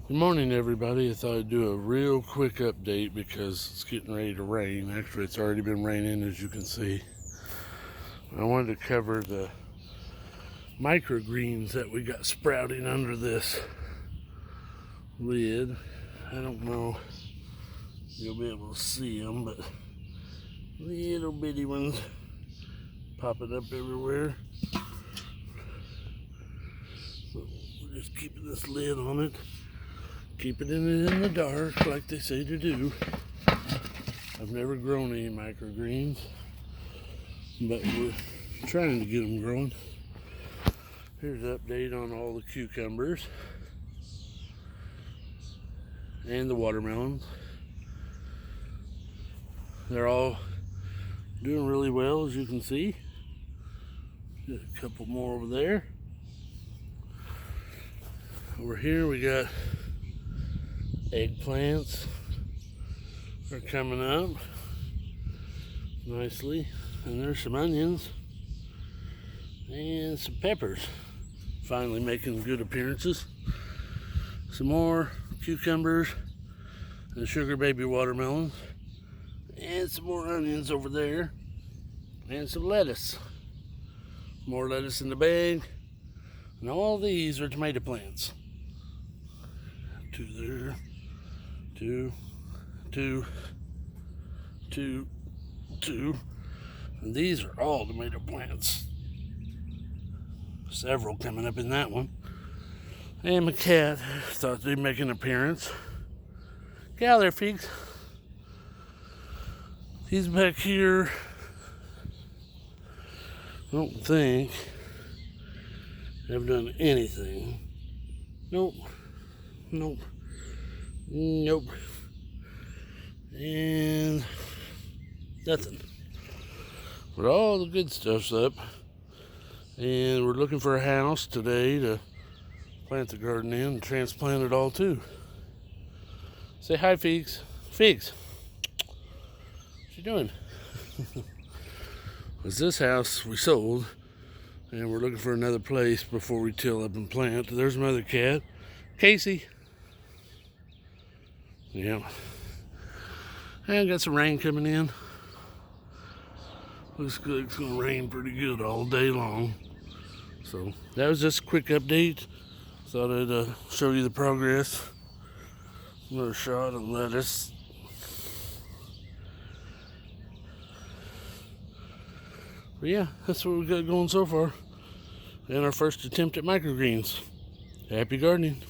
Good morning, everybody. I thought I'd do a real quick update because it's getting ready to rain. Actually, it's already been raining, as you can see. I wanted to cover the microgreens that we got sprouting under this lid. I don't know if you'll be able to see them, but little bitty ones popping up everywhere. So we're just keeping this lid on it. Keeping it in the dark like they say to do. I've never grown any microgreens, but we're trying to get them growing. Here's an update on all the cucumbers and the watermelons. They're all doing really well, as you can see. Got a couple more over there. Over here we got eggplants are coming up nicely, and there's some onions and some peppers finally making good appearances. Some more cucumbers and sugar baby watermelons, and some more onions over there, and some lettuce. More lettuce in the bag, and all these are tomato plants. Two there. Two, and these are all tomato plants. Several coming up in that one. And my cat thought they'd make an appearance. Get out of there, Figs. He's back here. I don't think I've done anything. Nope. And nothing. But all the good stuff's up. And we're looking for a house today to plant the garden in and transplant it all too. Say hi, Figs. Figs. What you doing? Was this house we sold, and we're looking for another place before we till up and plant. There's my other cat, Casey. Yeah. And got some rain coming in. Looks like it's gonna rain pretty good all day long. So that was just a quick update. Thought I'd show you the progress. Another shot of lettuce. But yeah, that's what we got going so far. And our first attempt at microgreens. Happy gardening.